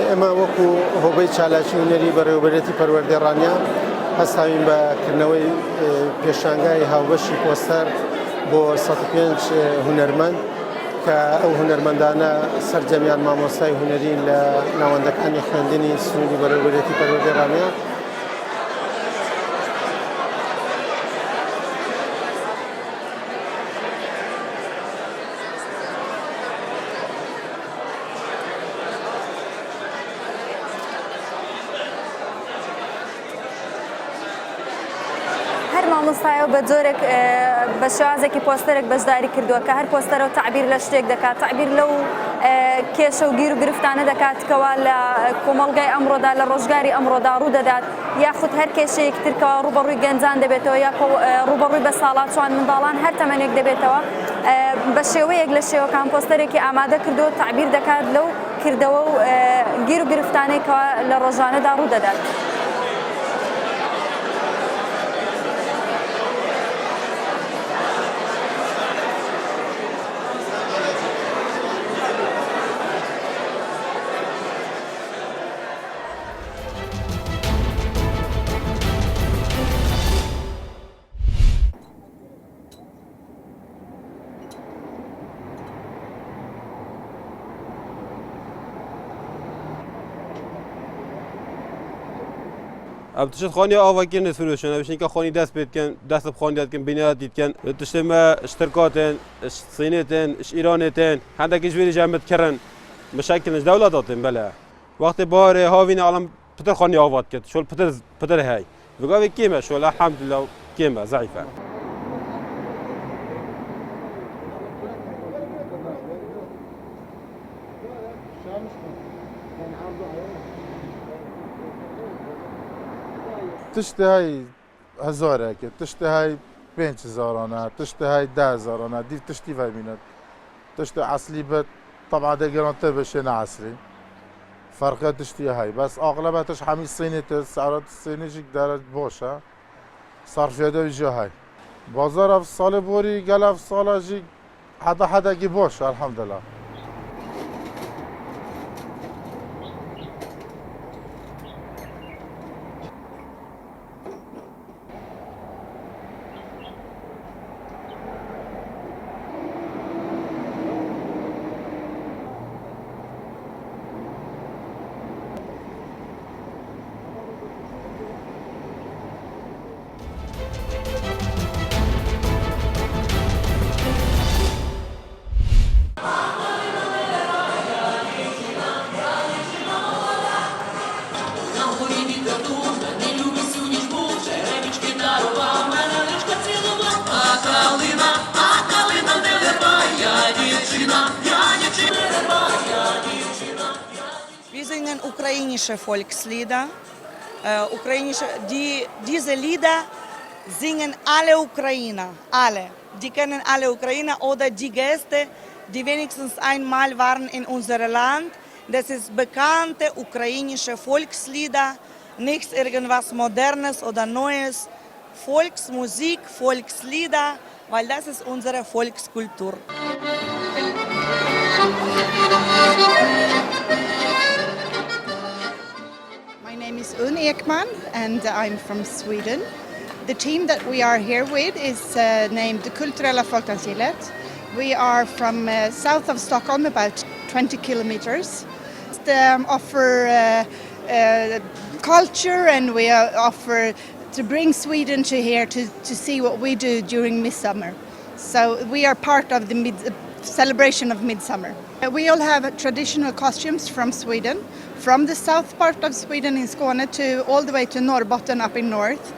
ئێمە وەکو هۆبەی چالاکی هونەری بەڕێوەبەرێتی پەروەردەی رانیە هەستاوین بەکردنەوەی پێشانگای هاوبەشی پۆستەر بۆ 105 هونەرمەند کە ئەو هونەرمەندانە سەرجەمیان مامۆستای هونەرین لە ناوەندەکانی خوێندنی سنووری بەڕێوەبەرێتی پەروەردەی رانیە. مامۆستایە بە جۆرێک بە شێوازێکی پۆستەرێک بەشداری کردووە کە هەر پۆستەرە و تعبیر لە شتێک دەکات، تعبیر لەو کێشە و گیر و گرفتانە دەکاتکەوە لە کۆمەڵگای ئەمڕۆدا لە ڕۆژگاری ئەمڕۆدا ڕوو دەدات، یاخود هەر کێشەیەک ترکەوە ڕوبەڕووی گەنجان دەبێتەوە یا ڕوبەڕووی بە ساڵات چوان منداڵان هەر تەمەنێک دەبێتەوە بە شێوەیەک لە شێوەکان پۆستەرێکی ئامادە کردووە تعبیر دەکات لەو کردەوە و گیر و گرفتانێکەوە لە ڕۆژانەدا ڕوو دەدات. اب تشت خانی آوا کنه فروشن ابشین که خانی دست بید کن دست بخوانی داد کن بینات دید کن تشت ما اشتراکاتن صینتن ایرانتن هنده کشوری جمعت کردن مشاکلش دولتاتن بله وقت بار هاوین عالم پتر خانی آوات کرد شول پتر هاي وقاوی کیمه شول الحمدلله کیمه ضعیفه. تشتی های هزاره که تشتی های 5000 تشتی های 10,000 دیر تشتی وای میند تشتی اصلی بد طبعا دگرانتر بشه نه اصلی فرق تشتی های بس اغلبتش همین صینی سعرات صینی جیک دارد باشه صرفیده ویجا های بازار سال بوری گل سال جیک حدا گی باشه الحمدلله. Wir singen ukrainische Volkslieder. Diese Lieder singen alle Ukrainer, alle. Die kennen alle Ukrainer oder die Gäste, die wenigstens einmal waren in unserem Land. Das ist bekannte ukrainische Volkslieder, nichts irgendwas Modernes oder Neues. Volksmusik, Volkslieder, weil das ist unsere Volkskultur. My name is Un Ekman and I'm from Sweden. The team that we are here with is named the Kulturella Folkdansgillet. We are from south of Stockholm, about 20 kilometers. We offer culture and we offer to bring Sweden to here to see what we do during Midsummer. So we are part of the celebration of Midsummer. We all have traditional costumes from Sweden, from the south part of Sweden in Skåne to all the way to Norrbotten up in north.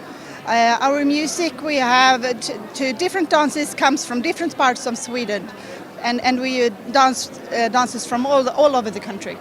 Our music, we have to different dances comes from different parts of Sweden, and we dance dances from all over the country.